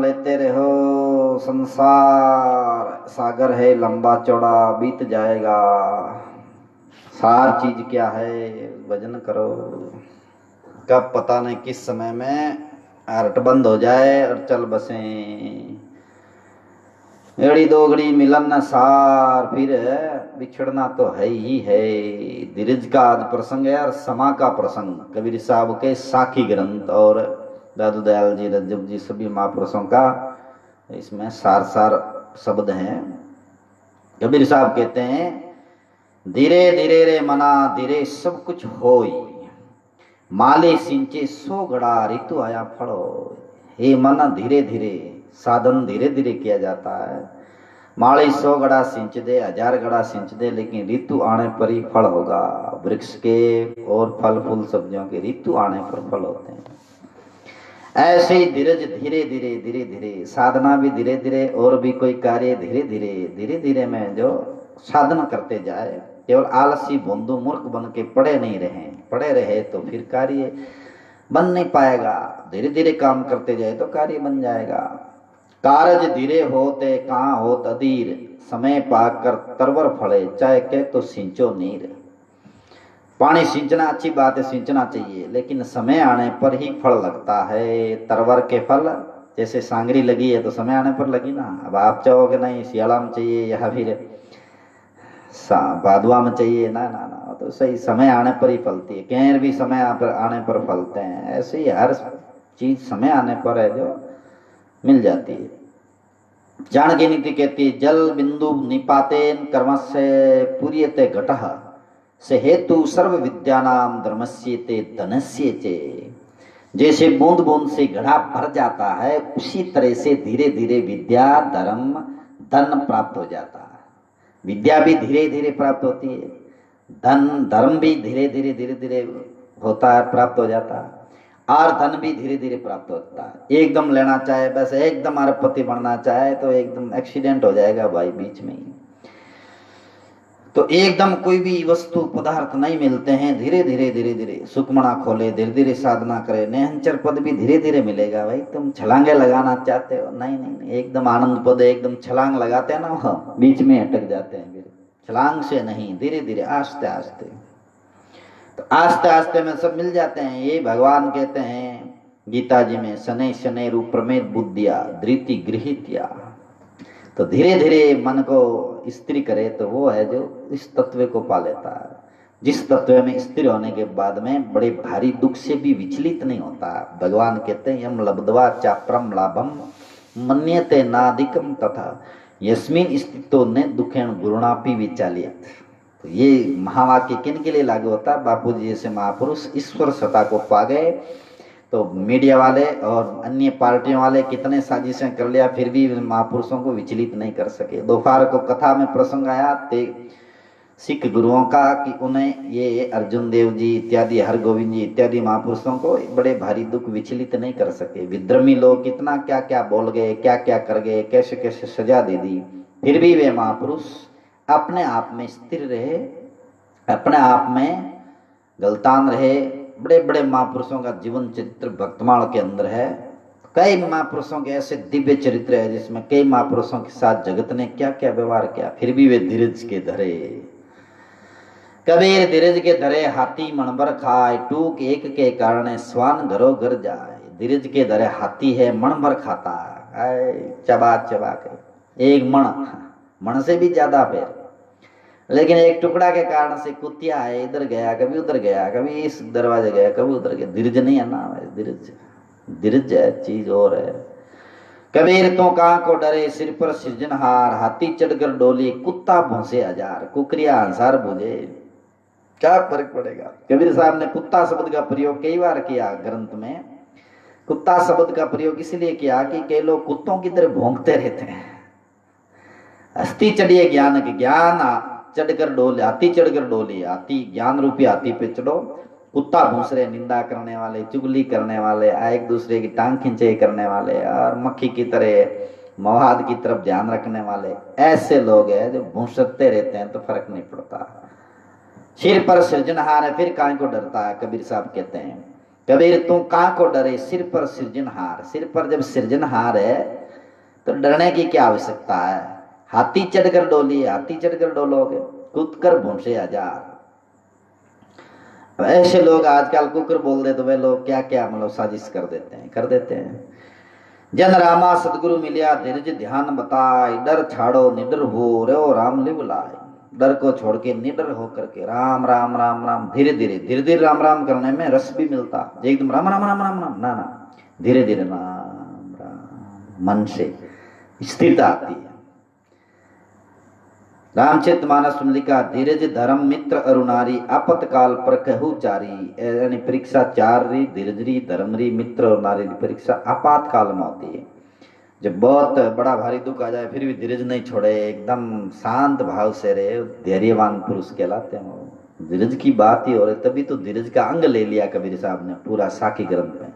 लेते रहो। संसार सागर है लंबा चौड़ा, बीत जाएगा। सार चीज क्या है, भजन करो। कब पता नहीं किस समय में हार्ट बंद हो जाए और चल बसे। एड़ी दोगड़ी मिलन न सार, फिर बिछड़ना तो है ही है। धीरज का आज प्रसंग है और समा का प्रसंग, कबीर साहब के साखी ग्रंथ और दादू दयाल जी, रज्जब जी, सभी महापुरुषों का इसमें सार सार शब्द हैं। कबीर साहब कहते हैं, धीरे धीरे रे मना धीरे सब कुछ होई, माले सिंचे सो घड़ा ऋतु आया फड़ो। हे मन, धीरे धीरे साधन धीरे धीरे किया जाता है। माली 100 घड़ा सिंच दे, 1000 घड़ा सिंच दे, लेकिन ऋतु आने पर ही फल होगा। वृक्ष के और फल फूल सब्जियों के ऋतु आने पर फल होते हैं। ऐसे ही धीरज धीरे धीरे धीरे धीरे, साधना भी धीरे धीरे, और भी कोई कार्य धीरे धीरे में जो साधना करते जाए। केवल आलसी बोंदू मूर्ख बन के पड़े रहे तो फिर कार्य बन नहीं पाएगा। धीरे धीरे काम करते जाए तो कार्य बन जाएगा। कारज धीरे होते कहाँ होत अधीर, समय पाकर तरवर फले, चाहे के तो सिंचो नीर। पानी सिंचना अच्छी बात है, सिंचना चाहिए, लेकिन समय आने पर ही फल लगता है। तरवर के फल जैसे सांगरी लगी है तो समय आने पर लगी ना। अब आप चाहोगे नहीं सियाला में चाहिए या फिर भादुआ में चाहिए, ना ना ना, तो सही समय आने पर ही फलती है। केर भी समय आने पर फलते हैं। ऐसे ही हर चीज समय आने पर है जो मिल जाती है। चाणक्य नीति कहती है, जल बिंदु निपातेन कर्मस्य पूर्यते घटः, से हेतु सर्व विद्यानाम धर्मस्येते धनस्येते। जैसे बूंद बूंद से घड़ा भर जाता है, उसी तरह से धीरे धीरे विद्या धर्म धन प्राप्त हो जाता है। विद्या भी धीरे धीरे प्राप्त होती है, धन धर्म भी धीरे धीरे होता है, प्राप्त हो जाता है, और धन भी धीरे धीरे प्राप्त होता है। एकदम लेना चाहे, बस एकदम अरबपति बनना चाहे तो एकदम एक्सीडेंट हो जाएगा भाई बीच में ही। तो एकदम कोई भी वस्तु पदार्थ नहीं मिलते हैं। धीरे धीरे सुखमना खोले, धीरे धीरे साधना करे, नेहंचर पद भी धीरे धीरे मिलेगा। भाई तुम छलांगे लगाना चाहते हो, नहीं, एकदम आनंद पद एकदम छलांग लगाते हैं ना, वो बीच में अटक जाते हैं। फिर छलांग से नहीं, धीरे धीरे आस्ते आस्ते, तो आस्ते आस्ते में सब मिल जाते हैं। ये भगवान कहते हैं गीता जी में, शनै शनै रूप प्रमेद बुद्धिया धृति गृहीत्या। तो धीरे धीरे मन को स्थिर करे तो वो है जो इस तत्व को पा लेता है। जिस तत्व में स्थिर होने के बाद में बड़े भारी दुख से भी विचलित नहीं होता। भगवान कहते हैं, यम लब्ध्वा चाप्रम लाभम मन्यते नादिकम तथा यस्मिन स्थितो ने दुखेण गुरुणापि विचालियत। तो ये महावाक्य किन के लिए लागू होता है? बापू जी जैसे महापुरुष ईश्वर सत्ता को पा गए तो मीडिया वाले और अन्य पार्टियों वाले कितने साजिशें कर लिया, फिर भी महापुरुषों को विचलित नहीं कर सके। दोपहर को कथा में प्रसंग आया सिख गुरुओं का कि उन्हें ये अर्जुन देव जी इत्यादि, हरगोविंद जी इत्यादि महापुरुषों को बड़े भारी दुख विचलित नहीं कर सके। विद्रमी लोग कितना क्या क्या बोल गए, क्या क्या कर गए, कैसे कैसे सजा दे दी, फिर भी वे महापुरुष अपने आप में स्थिर रहे, अपने आप में गलतान रहे। बड़े बड़े महापुरुषों का जीवन चरित्र भक्तमाल के अंदर है। कई महापुरुषों के ऐसे दिव्य चरित्र है जिसमें कई महापुरुषों के साथ जगत ने क्या क्या व्यवहार किया, फिर भी वे धीरज के धरे। कबीर धीरज के धरे हाथी मणभर खाए, टूक एक के कारण स्वान घरों घर जाए। धीरज के धरे हाथी है, मणभर खाता है, चबा चबा के एक मण से भी ज्यादा पैर, लेकिन एक टुकड़ा के कारण से कुतिया है, इधर गया कभी उधर गया, कभी इस दरवाजे गया कभी उधर गया। धीरज नहीं है ना, धीरज है चीज और है। कबीर तो कहाँ को डरे, सिर पर सृजनहार, हाथी चढ़कर डोली, कुत्ता भौंसे 1000, कुकरिया अंसार बुझे। क्या फर्क पड़ेगा? कबीर साहब ने कुत्ता शब्द का प्रयोग कई बार किया ग्रंथ में। कुत्ता शब्द का प्रयोग इसलिए किया कि कई लोग कुत्तों की तरह भौंकते रहते हैं। हस्ती चढ़िए ज्ञान के, ज्ञान चढ़कर डोले, हाथी चढ़कर डोली, हाथी ज्ञान रूपी हाथी पे चढ़ो। कुत्ता भूसरे, निंदा करने वाले, चुगली करने वाले, एक दूसरे की टांग खींचे करने वाले, और मक्खी की तरह मवाद की तरफ ध्यान रखने वाले, ऐसे लोग हैं जो भूसते रहते हैं तो फर्क नहीं पड़ता। सिर पर सृजनहार है, फिर काहे को डरता है? कबीर साहब कहते हैं, कबीर तू कहाँ को डरे, सिर पर सृजनहार। सिर पर जब सृजनहार है तो डरने की क्या आवश्यकता है। हाथी चढ़कर डोलिए, हाथी चढ़कर डोलोगे, कूद कर भूसे हजार। ऐसे लोग आजकल कुकर बोल दे तो वे लोग क्या क्या मतलब साजिश कर देते हैं। जन रामा सदगुरु मिलिया, धीरज ध्यान बताए, डर छाड़ो निडर हो रो राम लिव लाए। डर को छोड़ के निडर होकर के राम राम राम राम, धीरे धीरे धीरे धीरे राम राम करने में रस भी मिलता। एकदम राम राम राम राम राम ना ना, धीरे धीरे राम राम, मन से स्थिरता आती है। रामचरितमानस में लिखा, धीरज धर्म मित्र अरुणारी, आपतकाल पर कहु चारी। यानी परीक्षा चार री, धीरज री, धर्म री, मित्र और नारी री परीक्षा आपातकाल में होती है। जब बहुत बड़ा भारी दुख आ जाए फिर भी धीरज नहीं छोड़े, एकदम शांत भाव से रहे, धैर्यवान पुरुष कहलाते हैं। धीरज की बात ही हो रही, तभी तो धीरज का अंग ले लिया कबीर साहब ने पूरा साखी ग्रंथ में।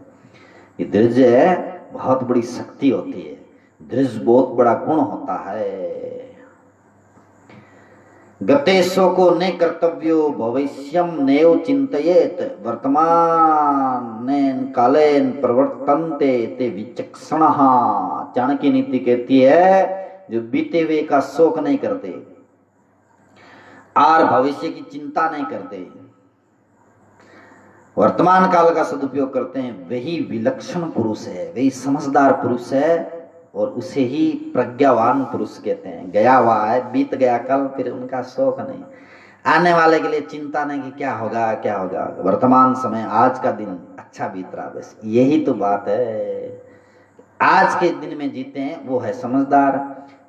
ये धीरज है बहुत बड़ी शक्ति होती है, धीरज बहुत बड़ा गुण होता है। गतेशो को ने कर्तव्यो भविष्यम नेव चिंतयेत, वर्तमान कालेन प्रवर्तन्ते ते विचक्षणः। चाणक्य नीति कहती है जो बीते हुए का शोक नहीं करते और भविष्य की चिंता नहीं करते, वर्तमान काल का सदुपयोग करते हैं, वही विलक्षण पुरुष है, वही समझदार पुरुष है। और उसे ही प्रज्ञावान पुरुष कहते हैं। गया हुआ है, बीत गया कल, फिर उनका शोक नहीं, आने वाले के लिए चिंता नहीं कि क्या होगा क्या होगा। वर्तमान समय, आज का दिन अच्छा बीत रहा, बस यही तो बात है। आज के दिन में जीते हैं वो है समझदार।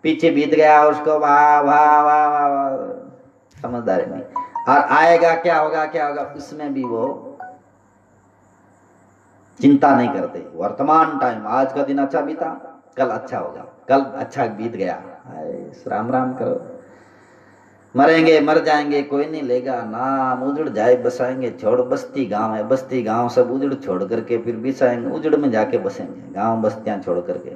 पीछे बीत गया उसको वाह वाह वाह वाह वाह, समझदारी नहीं। और आएगा क्या होगा उसमें भी वो चिंता नहीं करते। वर्तमान टाइम, आज का दिन अच्छा बीता, कल अच्छा होगा, कल अच्छा बीत गया, राम राम करो। मरेंगे मर जाएंगे कोई नहीं लेगा नाम, उजड़ जाए बसाएंगे, छोड़ बस्ती गांव है, बस्ती गांव सब उजड़ छोड़ करके फिर बिसाएंगे, उजड़ में जाके बसेंगे, गांव बस्तियां छोड़ करके।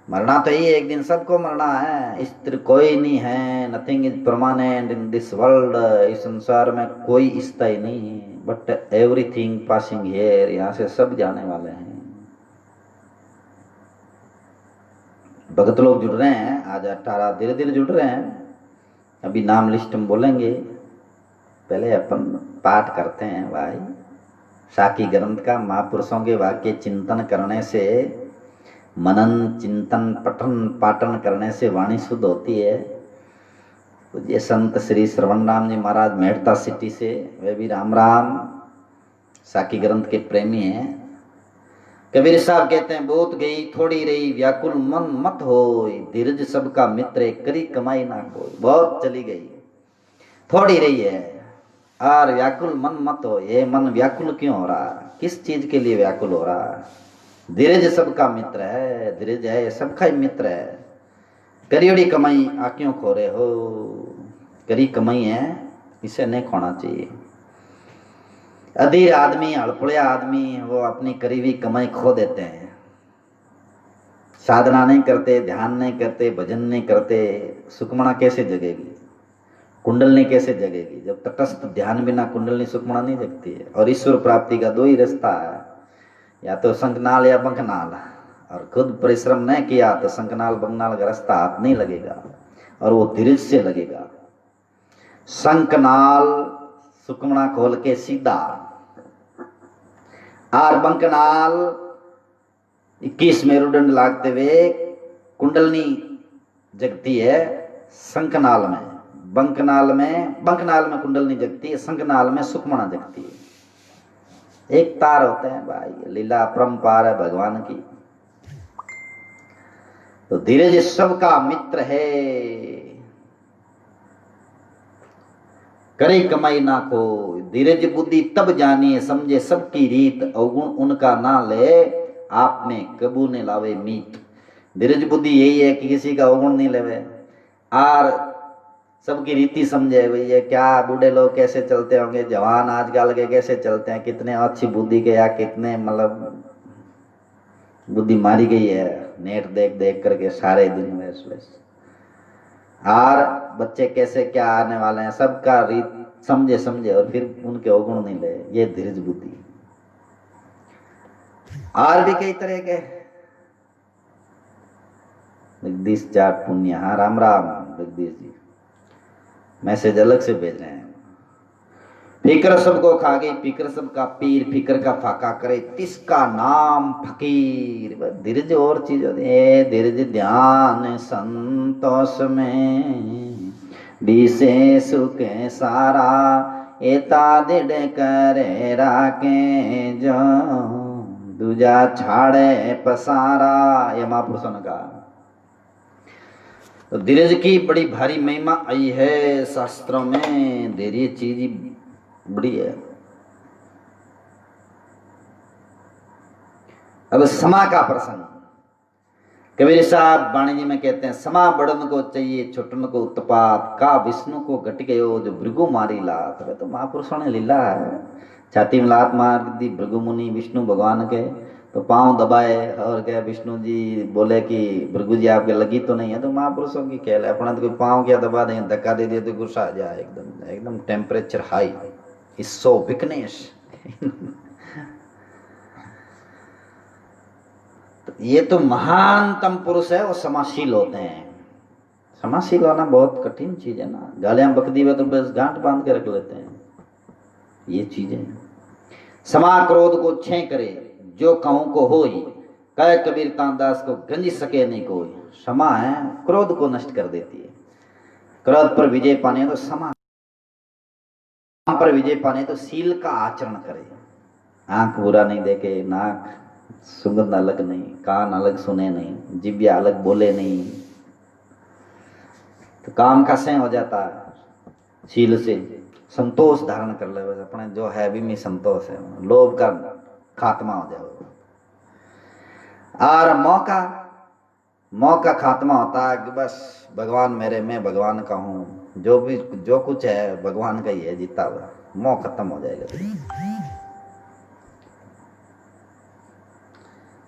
मरना तो ही एक दिन सबको मरना है, स्थिर कोई नहीं है। Nothing is permanent in this world, इस संसार में कोई स्थायी नहीं है। बट एवरीथिंग पासिंग हियर, यहाँ से सब जाने वाले हैं। भगत लोग जुड़ रहे हैं आज 18, धीरे धीरे जुड़ रहे हैं। अभी नाम लिस्ट हम बोलेंगे, पहले अपन पाठ करते हैं भाई साखी ग्रंथ का। महापुरुषों के वाक्य चिंतन करने से, मनन चिंतन पठन पाठन करने से वाणी शुद्ध होती है। ये संत श्री श्रवण राम जी महाराज मेड़ता सिटी से, वे भी राम राम साखी ग्रंथ के प्रेमी हैं। कबीर साहब कहते हैं, बहुत गई थोड़ी रही व्याकुल मन मत हो, धीरज सबका मित्र करी कमाई ना कोई। बहुत चली गई, थोड़ी रही है, और व्याकुल मन मत हो। ये मन व्याकुल क्यों हो रहा, किस चीज के लिए व्याकुल हो रहा। धीरज सबका मित्र है, धीरज है सबका ही मित्र है। करियोड़ी कमाई आ क्यों खो रहे हो, करी कमाई है, इसे नहीं खोना चाहिए। अधीर आदमी, हड़पड़िया आदमी, वो अपनी करी हुई कमाई खो देते हैं। साधना नहीं करते, ध्यान नहीं करते, भजन नहीं करते, सुखमणा कैसे जगेगी, कुंडलनी कैसे जगेगी। जब तटस्थ ध्यान बिना कुंडलनी सुखमणा नहीं जगती है। और ईश्वर प्राप्ति का दो ही रास्ता है, या तो शंखनाल या बंखनाल। और खुद परिश्रम नहीं किया तो शंखनाल बंखनाल का रास्ता हाथ नहीं लगेगा, और वो धीरज से लगेगा। शंखनाल सुखमणा खोल के सीधा, और बंकनाल 21 मेरुदंड लागते हुए कुंडलनी जगती है शंखनाल में। बंकनाल में कुंडलनी जगती है, शंखनाल में सुखमणा जगती है। एक तार होते हैं भाई, लीला परंपार है भगवान की। तो धीरज सबका मित्र है, करे कमाई ना को। धीरज बुद्धि तब जानिए, समझे सबकी रीत, अवगुण उनका ना ले, आप में कबू ने लावे मीत। धीरज बुद्धि यही है कि किसी का अवगुण नहीं लेवे, और सबकी रीति समझे। भैया क्या बूढ़े लोग कैसे चलते होंगे, जवान आजकल के कैसे चलते हैं, कितने अच्छी बुद्धि के, या कितने मतलब बुद्धि मारी गई है नेट देख देख करके सारे दिन वैस वैस। और बच्चे कैसे क्या आने वाले हैं, सबका रीत समझे, और फिर उनके अवगुण नहीं ले। ये धीरज बुद्धि। और भी कई तरह के जगदीश जाट पुण्य। हाँ राम राम जगदीश जी, मैसेज अलग से भेज रहे हैं। फिक्र सबको खा गई, फिक्र सबका पीर, फिक्र का फाका करे तिसका नाम फकीर। धीरज और चीज होती है, धीरज ध्यान संतोष में दिसे सुख सारा, एता दृढ़ करे राके जो दूजा छाड़े पसारा। ये महापुरुषों ने कहा। तो धीरज की बड़ी भारी महिमा आई है शास्त्रों में। धैर्य चीज बड़ी है। अब समा का प्रसंग, कबीर साहब वाणी जी में कहते हैं, समा बढ़न को चाहिए छुटन को उत्पात, का विष्णु को घट गयो जो भृगु मारी लात। तो महापुरुषों ने लीला है, छाती में लात मार दी भृगु मुनि विष्णु भगवान के, तो पांव दबाए और क्या विष्णु जी बोले कि भृगु जी आपके लगी तो नहीं है। तो महापुरुषों की खेल है, अपना तो कोई पांव क्या दबा दें, धक्का दे दिए तो गुस्सा आ जाए, एकदम एकदम temperature high is so weakness. तो ये तो महानतम पुरुष है, वो समाशील होते हैं। समाशील होना बहुत कठिन चीज है ना, गालियां बक दी तो बस गांठ बांध के रख लेते हैं। ये चीजें समा क्रोध को छे करे, जो कहूं को होई, कह कबीर तानदास को गंज सके नहीं कोई। क्षमा है, क्रोध को नष्ट कर देती है। क्रोध पर विजय पाने तो समा पर विजय पाने तो सील का आचरण करे। आंख बुरा नहीं देखे, नाक सुगंध अलग नहीं, कान अलग सुने नहीं, जिब्या अलग बोले नहीं, तो काम का सह हो जाता है। सील से संतोष धारण कर ले, अपने जो है भी में संतोष है, लोभ का खात्मा हो जाए। और मौका खात्मा होता है कि बस भगवान मेरे, मैं भगवान का हूं, जो भी जो कुछ है भगवान का ही है, जीता हुआ मोह खत्म हो जाएगा।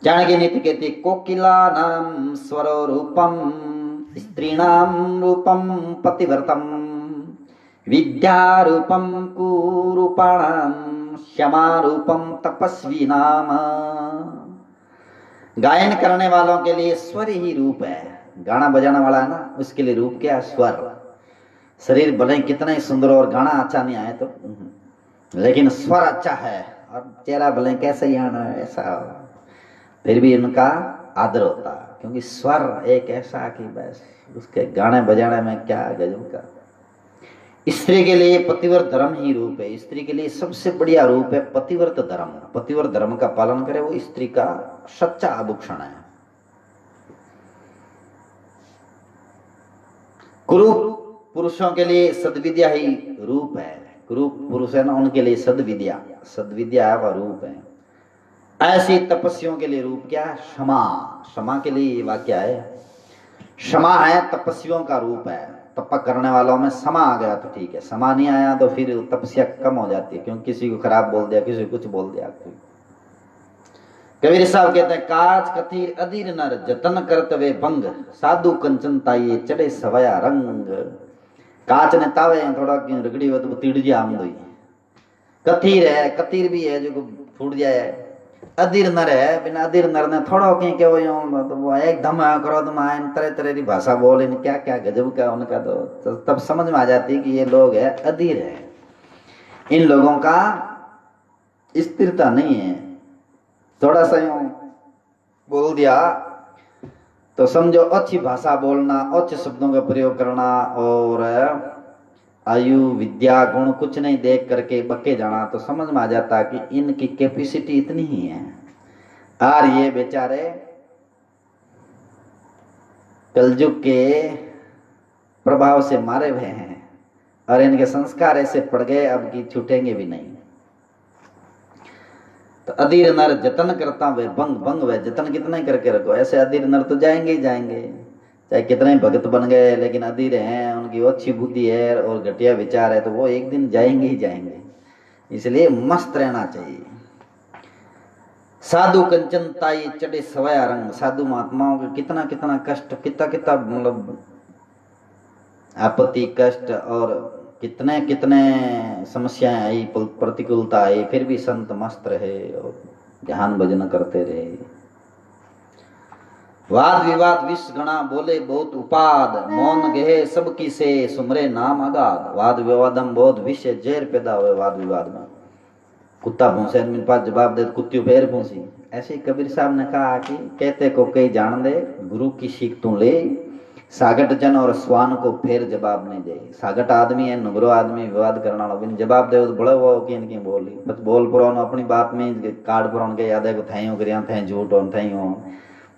जानकी नीति कहती, कोकिला नाम स्वरो रूपम, स्त्रीणाम रूपम पतिव्रतम, विद्या रूपम कुरूपाणाम, क्षमा रूपम तपस्वी नाम। गायन करने वालों के लिए स्वर ही रूप है। गाना बजाने वाला है ना, उसके लिए रूप क्या है? स्वर। शरीर भले कितना ही सुंदर और गाना अच्छा नहीं आए तो, लेकिन स्वर अच्छा है, और चेहरा भले कैसे ही आना है ऐसा, फिर भी उनका आदर होता है, क्योंकि स्वर एक ऐसा कि बस उसके गाने बजाने में क्या गजब का। स्त्री के लिए पतिव्रत धर्म ही रूप है। स्त्री के लिए सबसे बढ़िया रूप है पतिव्रत धर्म। पतिव्रत धर्म का पालन करे वो स्त्री का सच्चा आभूषण है। कुरूप पुरुषों के लिए सद्विद्या ही रूप है। कुरूप पुरुष है ना, उनके लिए सद्विद्या है वह रूप है। ऐसी तपस्वियों के लिए रूप क्या है? क्षमा के लिए वाक्य है। क्षमा है तपस्वियों का रूप है। तप करने वालों में समा आ गया तो ठीक है, समा नहीं आया तो फिर तपस्या कम हो जाती है, क्योंकि किसी को खराब बोल दिया, किसी को कुछ बोल दिया। कबीर साहब कहते हैं, काज कथीर अधीर नर, जतन करतवे भंग, साधु कंचन ताइये चढ़े सवया रंग। काच ने तावे थोड़ा रगड़ी हो तो तिड़ जा आम दई। कथीर है, कथीर भी है जो फूट जाए। अधीर नर है, बिना अधीर नर ने थोड़ा कहीं के वो एकदम क्रोध में तरह तरह की भाषा बोल, इन क्या क्या गजब का उनका, तो तब समझ में आ जाती है कि ये लोग है अधीर है। इन लोगों का स्थिरता नहीं है। थोड़ा सा यूं बोल दिया तो समझो अच्छी भाषा बोलना, अच्छे शब्दों का प्रयोग करना, और आयु विद्या गुण कुछ नहीं देख करके बक्के जाना, तो समझ में आ जाता कि इनकी कैपेसिटी इतनी ही है। और ये बेचारे कलयुग के प्रभाव से मारे हुए हैं, और इनके संस्कार ऐसे पड़ गए अब कि छूटेंगे भी नहीं। तो अधीर नर जतन करता वे भंग वे जतन कितना ही करके रखो। ऐसे अधीर नर तो जाएंगे ही जाएंगे, चाहे कितने ही भगत बन गए, लेकिन अधीर हैं, उनकी अच्छी बुद्धि है और घटिया विचार है, तो वो एक दिन जाएंगे ही जाएंगे। इसलिए मस्त रहना चाहिए। साधु कंचन ताई चढ़े सवया रंग। साधु महात्माओं के कितना कितना कष्ट, कितना कितना मतलब आपत्ति कष्ट, और कितने कितने समस्याएं आई, प्रतिकूलता आई, फिर भी संत मस्त रहे और ध्यान भजन करते रहे। वाद विवाद विष गणा बोले बहुत उपाद, मौन गहे सब किसे सुमरे नाम अगाध। वाद विवादम बहुत विष जहर पैदा हुए वाद विवाद में। कुत्ता भूसे मेरे पास जवाब दे कुत्ती पैर भूसी। ऐसे कबीर साहब ने कहा कि कहते को कई जान दे, गुरु की सीख तू ले, सागट जन और स्वान को फिर जवाब नहीं दे। सागट आदमी है, नुगरो आदमी विवाद करना वाला बिन जवाब दे तो बड़े वो की बोली बस बोल पुरान अपनी बात में कार्ड पुरान के याद है को थाई करिया थे झूठ और थाई हो।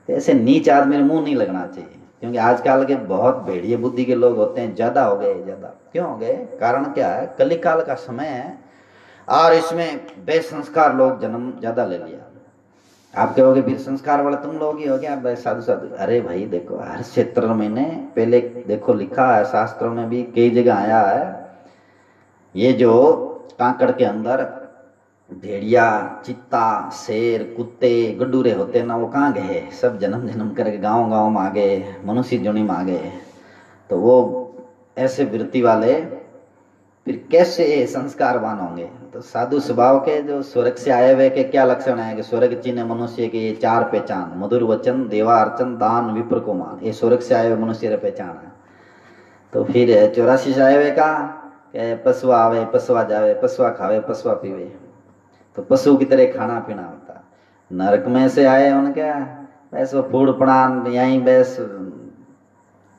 ऐसे नीच आदमी मुंह नहीं लगना चाहिए, क्योंकि आजकल के बहुत भेड़िए बुद्धि के लोग होते हैं, ज्यादा हो गए। ज्यादा क्यों हो गए? कारण क्या है? कलिकाल का समय है और इसमें बेसंस्कार लोग जन्म ज्यादा ले लिया। आप कहोगे फिर संस्कार वाले तुम लोग ही हो क्या? साधु साधु, अरे भाई देखो हर क्षेत्र में ने पहले देखो लिखा है शास्त्रों में भी कई जगह आया है, ये जो कांकड़ के अंदर भेड़िया चित्ता शेर कुत्ते गड्डूरे होते ना, वो कहाँ गए? सब जन्म जन्म करके गांव गांव में आ गए, मनुष्य जोनी में आ गए। तो वो ऐसे वृत्ति वाले फिर कैसे संस्कारवान होंगे? तो साधु स्वभाव के जो स्वर्ग से आए हुए के क्या लक्षण है कि स्वर्ग चिन्ह मनुष्य के ये चार पहचान, मधुर वचन देवा अर्चन दान विप्र को मान, ये स्वर्ग से आए हुए मनुष्य की पहचान है। तो फिर 84 से आए हुए का पशुआ आवे पशुआ जावे, पशुआ खावे पशुआ पीवे, तो पशु की तरह खाना पीना होता। नरक में से आए उनके बस वो फूड पड़ान यहीं बस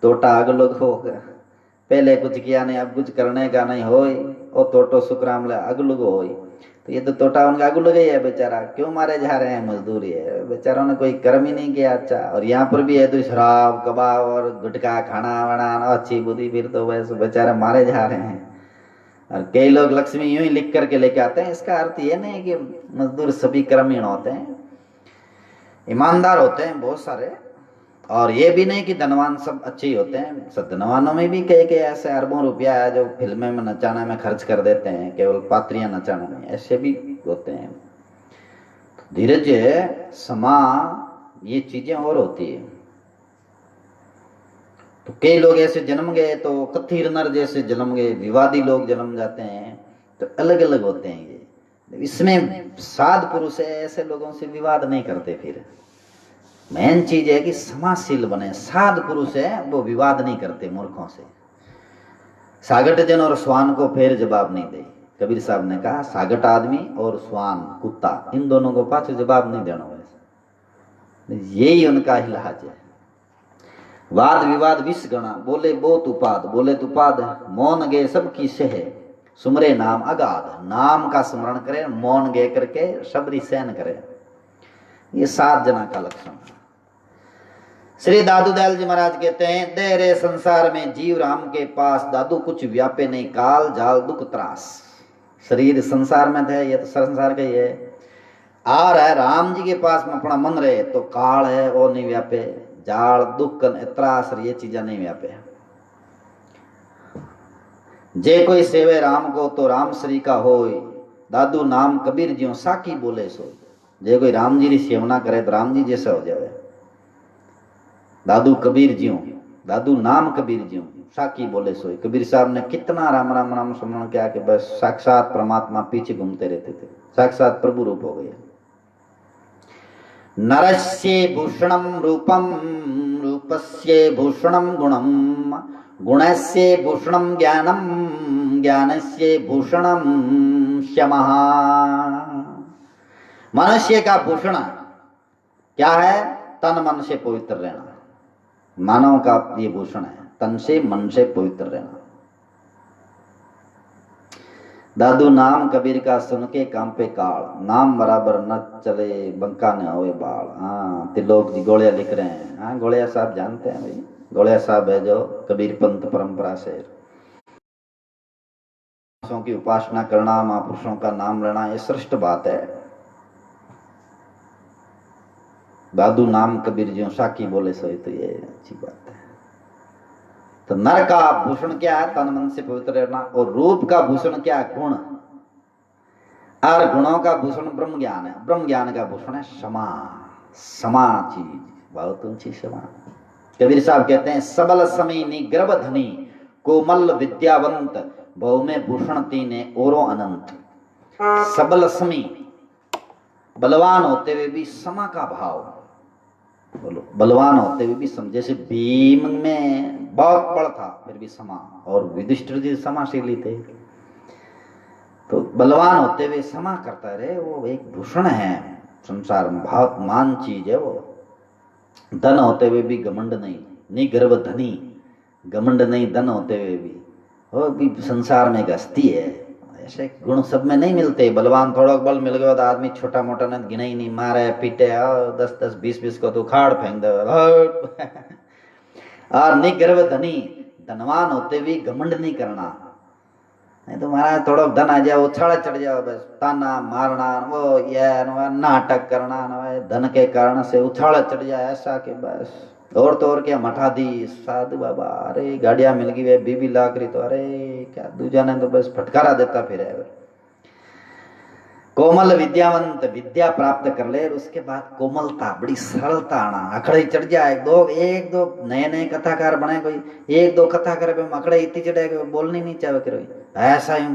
तोटा अगलोग हो गया, पहले कुछ किया नहीं अब कुछ करने का नहीं हो, ओ तोटो सुकराम अगलुग हो। तो ये तो तोटा उनका अगलुग ही है बेचारा, क्यों मारे जा रहे हैं? मजदूरी है, बेचारों ने कोई कर्म ही नहीं किया अच्छा। और यहाँ पर भी है तो शराब कबाब और गुटखा खाना वाना अच्छी बुद्धि, फिर तो वैसे बेचारे मारे जा रहे हैं। और कई लोग लक्ष्मी यूं ही लिख करके लेके आते हैं, इसका अर्थ ये नहीं कि मजदूर सभी कर्महीन होते हैं, ईमानदार होते हैं बहुत सारे। और ये भी नहीं कि धनवान सब अच्छे ही होते हैं, सब धनवानों में भी कई ऐसे अरबों रुपया है जो फिल्में में नचाने में खर्च कर देते हैं, केवल पात्रियां नचाने में, ऐसे भी होते हैं। धीरज समा ये चीजें और होती है। तो कई लोग ऐसे जन्म गए तो कथीर नर जैसे जन्म गए, विवादी लोग जन्म जाते हैं, तो अलग अलग होते हैं ये। इसमें साध पुरुष है, ऐसे लोगों से विवाद नहीं करते। फिर मेन चीज है कि समाजशील बने। साध पुरुष है वो विवाद नहीं करते मूर्खों से। सागट जन और स्वान को फिर जवाब नहीं दे। कबीर साहब ने कहा सागट आदमी और स्वान कुत्ता, इन दोनों को पाछे जवाब नहीं देना, वैसे यही उनका इलाज है। वाद विवाद विष गणा बोले बहुत उपाद, बोले तो उपाद मौन गे सब की सह सुमरे नाम अगाध। नाम का स्मरण करे, मौन गे करके शबरी सहन करे, ये 7 जना का लक्षण है। श्री दादू दयाल जी महाराज कहते हैं दे रे संसार में जीव राम के पास, दादू कुछ व्यापे नहीं काल जाल दुख त्रास। शरीर संसार में थे, ये तो संसार का ही है। आ रहा है राम जी के पास में अपना मन रहे तो काल है वो नहीं व्यापे, जाल दुख त्रास ये चीजें नहीं व्यापे। जे कोई सेवे राम को तो राम श्री का होय, दादू नाम कबीर ज्यों साकी बोले सो। जे कोई राम जी की सेवना करे तो राम जी जैसा हो जाए। दादू कबीर ज्यों, दादू नाम कबीर ज्यों साकी बोले सोई। कबीर साहब ने कितना राम राम राम स्मरण किया कि बस साक्षात परमात्मा पीछे घूमते रहते थे, साक्षात प्रभु रूप हो गए। नरस्य भूषणम रूपम, रूपस्य भूषणम गुणम, गुणस्य भूषणम ज्ञानम, ज्ञानस्य भूषणम क्षमः। मनुष्य का भूषण क्या है? तन मन से पवित्र रहना। मानव का ये भूषण है, तन से मन से पवित्र रहना। दादू नाम कबीर का सुन के काम पे काल, नाम बराबर न चले बंका न होए बाल। हाँ तिलोक जी गोलिया लिख रहे हैं। हाँ गोलिया साहब जानते हैं भाई, गोलिया साहब है जो कबीर पंथ परंपरा से की उपासना करना, महापुरुषों का नाम लेना, ये श्रेष्ठ बात है। दादू नाम कबीर ज्यों साकी बोले सोई, तो ये अच्छी बात है। तो नर का भूषण क्या है? तन मन से पवित्र रहना। और रूप का भूषण क्या है? गुण। और गुणों का भूषण ब्रह्म ज्ञान है। ब्रह्म ज्ञान का भूषण है क्षमा। क्षमा चीज बहुत ऊंची क्षमा। कबीर साहब कहते हैं सबल समी निग्रभ धनी, कोमल विद्यावंत, बहु में भूषण तीने औरों अनंत। सबल समी बलवान होते हुए भी समा का भाव, बोलो बलवान होते हुए भी सम, जैसे भीम में बहुत बल था फिर भी समा, और युधिष्ठिर जी समाशीली थे, तो बलवान होते हुए समा करता रहे, वो एक भूषण है संसार में, बहुत मान चीज है वो। धन होते हुए भी घमंड नहीं, निगर्व धनी, घमंड नहीं धन होते हुए भी, वो भी संसार में एक हस्ती है। ऐसे गुण सब में नहीं मिलते। बलवान थोड़ा बल मिल गया तो आदमी छोटा मोटा ने गिना ही नहीं, मारे पीटे 10-10 20-20 को तो उखाड़ फेंक दे। और निगर्व धनी, धनवान होते हुए घमंड नहीं करना, नहीं तो महाराज थोड़ा धन आ जाओ उछाड़ा चढ़ जाओ, बस ताना मारना, वो ये नाटक करना, धन के कारण से उछाड़ा चढ़ जाए ऐसा कि बस। और तो और क्या मठा दी साधु बाबा, अरे गाड़ियां मिल गई वे 20 लाख रही, तो अरे क्या दूजा ने तो बस फटकारा देता फिर है। कोमल विद्यावंत, विद्या प्राप्त कर ले, उसके बाद कोमलता, बड़ी सरलता आना, अखड़े चढ़ जाए। एक दो नए नए कथाकार बने, कोई एक दो कथा करे अकड़े इतनी चढ़े बोलनी नहीं चाहे करो ऐसा ही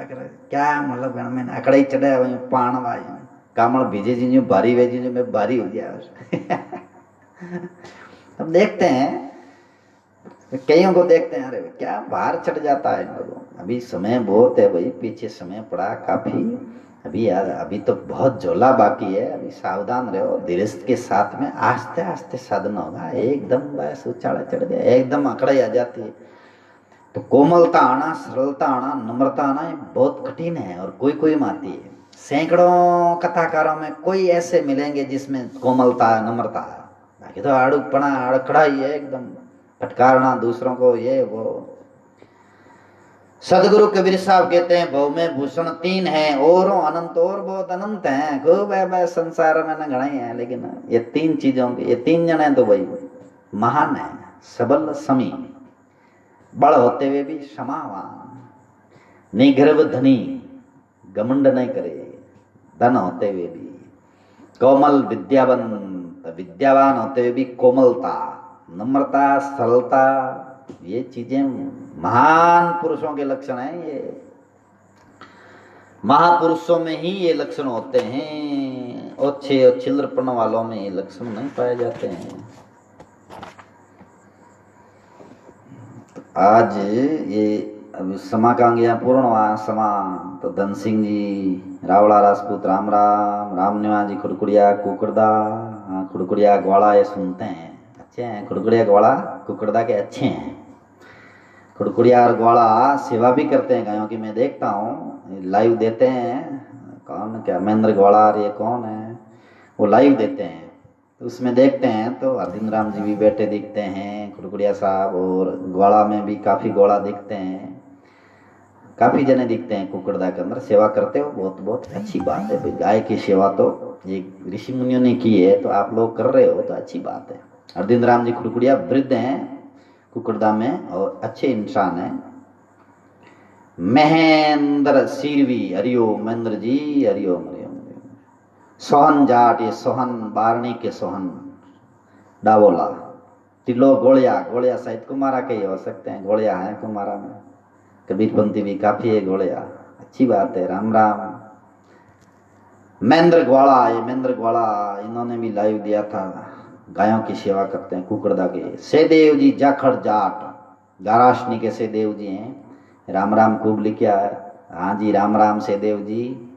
करे, क्या मतलब मैंने अकड़े चढ़े पान भाई कामल भीजे जी भारी वे जी में भारी हो गया। हम देखते हैं कईयों को देखते हैं, अरे क्या बाहर चढ़ जाता है इन लोगों। अभी समय बहुत है भाई, पीछे समय पड़ा काफी, अभी यार अभी तो बहुत झोला बाकी है, अभी सावधान रहो, धीरज के साथ में आस्ते आस्ते साधन होगा। एकदम बस उछाड़ा चढ़ गया, एकदम अकड़ाई आ जाती है। तो कोमलता आना, सरलता आना, नम्रता आना, ये बहुत कठिन है और कोई कोई में आती है। सैकड़ों कथाकारों में कोई ऐसे मिलेंगे जिसमें कोमलता है, नम्रता है, बाकी तो आड़ुपना अड़कड़ा ही है, एकदम फटकारना दूसरों को, ये वो। सदगुरु कबीर साहब कहते हैं भव में भूषण 3 है, और अनंत, और बहुत अनंत हैं, खूब है संसार में न गणाई है, लेकिन ये 3 चीजों के, ये 3 जने तो भाई महान है। सबल समी, बड़ होते हुए भी क्षमावान, निगर्व धनी, घमंड नहीं करे, धन होते हुए भी कोमल, विद्यावंत, विद्यावान होते हुए भी कोमलता, नम्रता, सरलता, ये चीजें महान पुरुषों के लक्षण हैं। ये महापुरुषों में ही ये लक्षण होते हैं, ओछे और छिल्लरपन वालों में ये लक्षण नहीं पाए जाते हैं। तो आज ये अभी समा का अंग यहाँ पूर्ण हुआ समा, तो धन सिंह जी, रावला राजपूत, राम राम, राम निवास जी, खुड़कुड़िया, कुकड़दा, खुड़कुड़िया ग्वाला, ये सुनते हैं अच्छे हैं, खुड़कुड़िया ग्वाला कुकड़दा के अच्छे हैं। खुड़कुड़िया और ग्वाला सेवा भी करते हैं गायों की, मैं देखता हूँ लाइव देते हैं। कौन क्या महेंद्र ग्वाला और ये कौन है, वो लाइव देते हैं, तो उसमें देखते हैं तो अर्जुन राम जी भी बैठे दिखते हैं, खुड़कुड़िया साहब, और ग्वाला में भी काफ़ी ग्वाला दिखते हैं, काफ़ी जने दिखते हैं कुकड़दा के अंदर सेवा करते हो। बहुत बहुत अच्छी बात है भाई, गाय की सेवा तो ये ऋषि मुनियों ने की है, तो आप लोग कर रहे हो तो अच्छी बात है। अर्जुन राम जी खुड़कुड़िया वृद्ध हैं कुकड़दा में और अच्छे इंसान हैं। महेंद्र सिरवी, हरिओम महेंद्र जी, हरिओम हरिओम। सोहन जाट, ये सोहन बारणी के सोहन डावोला, तिलो गोलिया, गोलिया शायद कुमारा के ही हो सकते हैं, गोलिया है कुमारा में, कबीरपंथी भी काफी है गोलिया, अच्छी बात है, राम राम। महेंद्र ग्वाला, ये महेंद्र ग्वाला इन्होंने भी लाइव दिया था, गायों की सेवा करते हैं कुकड़दा के। सेदेव जी जाखड़ जाट, गाराशनी के सेदेव जी हैं, राम राम खूब लिखा है, हाँ जी राम राम सेदेव जी।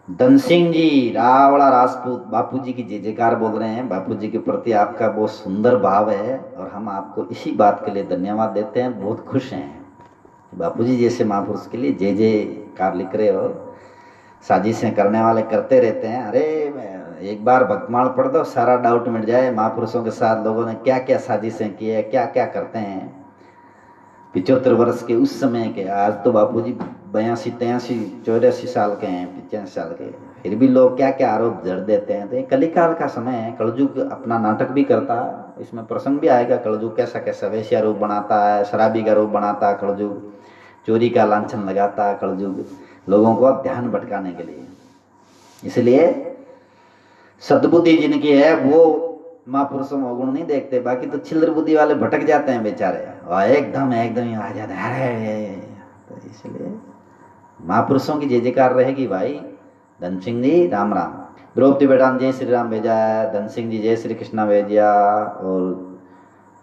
धन सिंह जी, रावड़ा राजपूत, बापू जी की जय जयकार बोल रहे हैं, बापू जी के प्रति आपका बहुत सुंदर भाव है और हम आपको इसी बात के लिए धन्यवाद देते हैं, बहुत खुश हैं। बापू जी जैसे महापुरुष के लिए जय जयकार लिख रहे हो, साजिशें करने वाले करते रहते हैं। अरे एक बार भक्तमाल पढ़ दो, सारा डाउट मिट जाए, महापुरुषों के साथ लोगों ने क्या क्या साजिशें की है, क्या क्या करते हैं 75 वर्ष के उस समय के। आज तो बापूजी 82, 83, 84 साल के हैं, 85 साल के, फिर भी लोग क्या क्या आरोप जड़ देते हैं। तो ये कलिकाल का समय है, कलयुग अपना नाटक भी करता है, इसमें प्रसंग भी आएगा, कलयुग कैसा कैसा वैश्या रूप बनाता है, शराबी का रूप बनाता है कलयुग, चोरी का लांछन लगाता है कलयुग, लोगों को ध्यान भटकाने के लिए। इसलिए सद्बुद्धि जिनकी है वो महापुरुषों में गुण नहीं देखते, बाकी तो छिल्लर बुद्धि वाले भटक जाते हैं बेचारे, और एकदम एकदम आ जाते हैं। तो इसलिए महापुरुषों की जय जयकार रहेगी भाई। धन सिंह जी राम राम। द्रौपदी बेटा ने जय श्री राम भेजा है, धन सिंह जी जय श्री कृष्णा भेजिया, और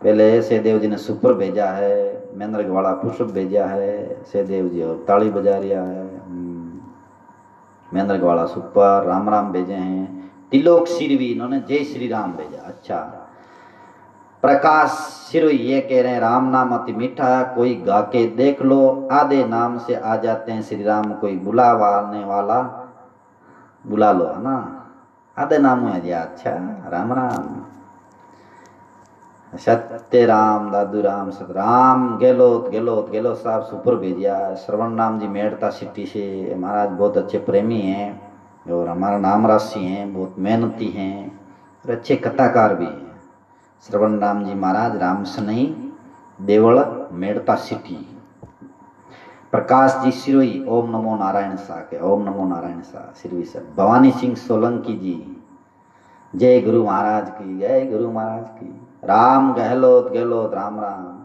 पहले सहदेव जी ने सुपर भेजा है, महेंद्र गवाड़ा पुष्प भेजा है सहदेव जी, और ताली बजा रिया है। महेंद्र गवाड़ा सुपर राम राम भेजे हैं। तिलोक सिरवी इन्होंने जय श्री राम भेजा। अच्छा, प्रकाश सिरोही ये कह रहे हैं राम नाम अति मीठा, कोई गा के देख लो, आधे नाम से आ जाते हैं श्री राम, कोई बुलावाने वाला बुला लो, है ना, आधे नाम है जी। अच्छा, राम राम। सत्य राम दादू राम सतराम गेलोत गेलोत गेलोत साहब सुपर भेजिया। श्रवण राम जी मेड़ता सिटी से महाराज बहुत अच्छे प्रेमी हैं और हमारा नाम राशि हैं, बहुत मेहनती हैं और अच्छे कथाकार भी हैं। श्रवण राम जी महाराज राम सनई देवल मेड़ता सिटी। प्रकाश जी सिरोही ओम नमो नारायण शाह के, ओम नमो नारायण शाह सिरवी से। भवानी सिंह सोलंकी जी जय गुरु महाराज की, जय गुरु महाराज की। राम गहलोत गहलोत राम राम।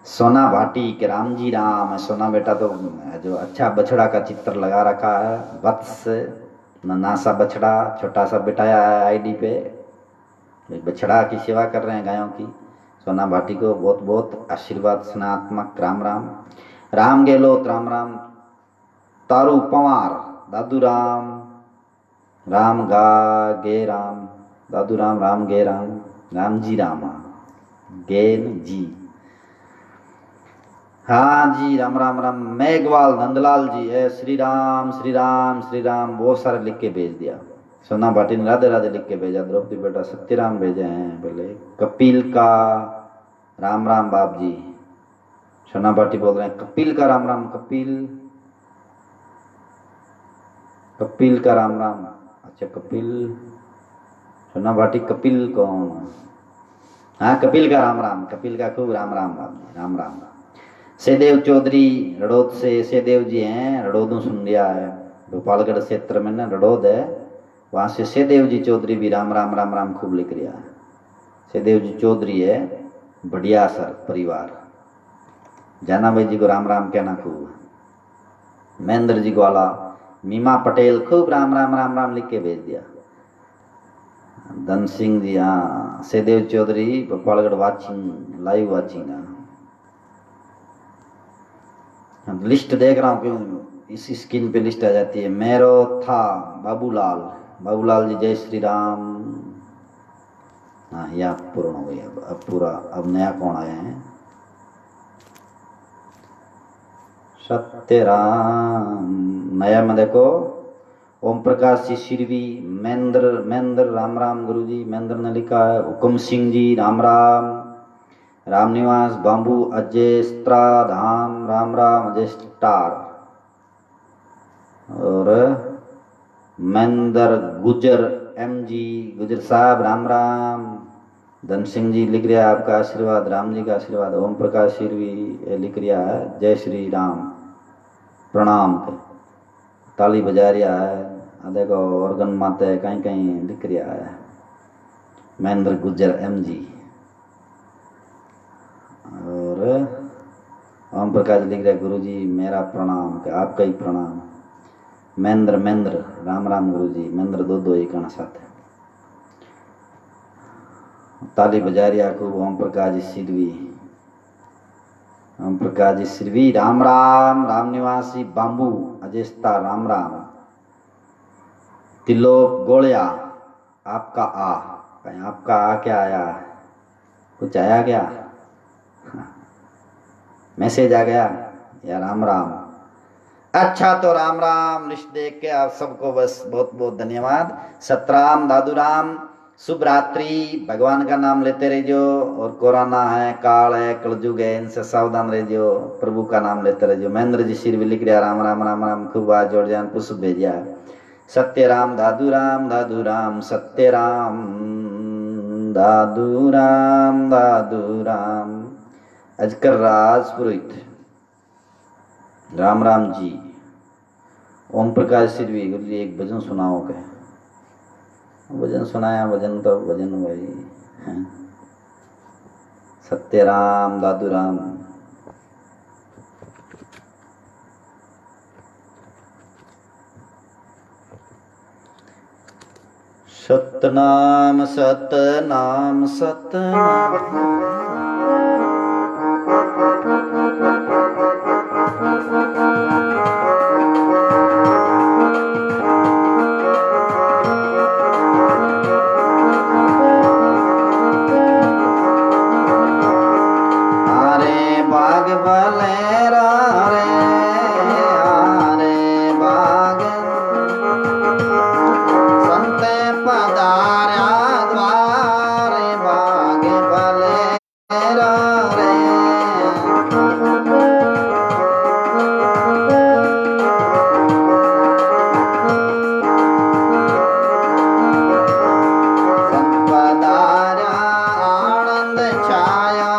सोना भाटी के राम जी राम है। सोना बेटा तो जो अच्छा बछड़ा का चित्र लगा रखा है, वत्स नन्हा बछड़ा छोटा सा बिठाया है आईडी पे, बछड़ा की सेवा कर रहे हैं गायों की। सोना भाटी को बहुत बहुत आशीर्वाद स्नेहात्मक राम राम। राम गहलोत राम राम। तारू पवार दादू राम, राम गा गे राम दादू राम गे राम जी राम गेन जी। हाँ जी, राम राम राम। मेघवाल नंदलाल जी है, श्री राम श्री राम श्री राम बहुत सारे लिख के भेज दिया। सोना भाटी ने राधे राधे लिख के भेजा। द्रौपदी बेटा सत्यराम भेजे हैं। बोले कपिल का राम राम बाप जी। सोना भाटी बोल रहे हैं कपिल का राम राम। कपिल का राम राम। अच्छा कपिल, सोना भाटी कपिल कौन? हाँ कपिल का राम राम, कपिल का खूब राम राम बाप जी, राम राम। सहदेव चौधरी रड़ोद से सहदेव जी हैं, रड़ोदों सुन लिया है, भोपालगढ़ क्षेत्र में ना रड़ोद है, वहां से सहदेव जी चौधरी भी राम राम राम राम खूब लिख रिया है। सहदेव जी चौधरी है बढ़िया सर परिवार। जाना भाई जी को राम राम कहना खूब। महेंद्र जी ग्वाला, मीमा पटेल खूब राम राम राम राम लिख के भेज दिया। धन सिंह जी, हाँ Sahdev Chaudhary Bhopalgarh watching, live watching. List देख रहा हूँ क्यों इस स्क्रीन पे लिस्ट आ जाती है। मेरो था बाबूलाल, बाबूलाल जी जय श्री राम। हाँ यह पूर्ण हो गई। अब पूरा, अब नया कौन आया है? सत्य राम। नया में देखो ओम प्रकाश जी सिरवी, महेंद्र राम राम गुरु जी, महेंद्र ने लिखा है। हुकुम सिंह जी राम राम। रामनिवास बाबू अजय धाम राम राम अजय स्टार। और महेंद्र गुजर एम जी गुजर साहब राम राम। धन सिंह जी लिख रहा है आपका आशीर्वाद, राम जी का आशीर्वाद। ओम प्रकाश सिरवी लिख रहा है जय श्री राम प्रणाम के, ताली बजा रहा है। देखो ऑर्गन माते कहीं कहीं लिख रहा है महेंद्र गुजर एम जी। और ओम प्रकाश लिख रहे गुरु जी मेरा प्रणाम के, आपका ही प्रणाम। महेंद्र राम राम गुरु जी। महेंद्र दो एक साथ है। ताली बजा रिया खूब ओम प्रकाश जी सिरवी, ओम प्रकाश जी सिरवी राम राम। राम निवासी बाम्बू अजेस्ता राम राम। तिलोक गोलिया आपका आ, आपका आ क्या आया? कुछ आया क्या? मैसेज आ गया या राम राम? अच्छा तो राम राम लिस्ट देख के आप सबको बस बहुत बहुत धन्यवाद। सतराम दादू राम, शुभ रात्रि। भगवान का नाम लेते रहियो। और कोरोना है, काल है, कलयुग है, इनसे सावधान रहियो, प्रभु का नाम लेते रहियो। महेंद्र जी सिर भी लिख रहा राम राम राम राम खूब आज जोड़ जान पुष्प भेजिया। सत्य राम दादू राम सत्य राम दादू राम। अजकर राज पुरोहित राम राम जी। ओम प्रकाश सिरवी गुरु जी एक भजन सुनाओ के। भजन सुनाया, भजन तो भजन भाई है। सत्य राम दादू राम। सतनाम सतनाम सतनाम। बाग बलेरा रे आरे बाग संते पधार्या द्वारे बाग बलेरा रे। संत पधार्या आनंद छाया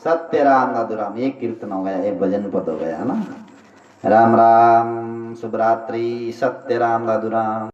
सत्य राम नादुराम, एक कीर्तन हो गया, एक भजन पद हो गया है ना। राम राम, शुभ रात्रि, सत्य राम नादुराम।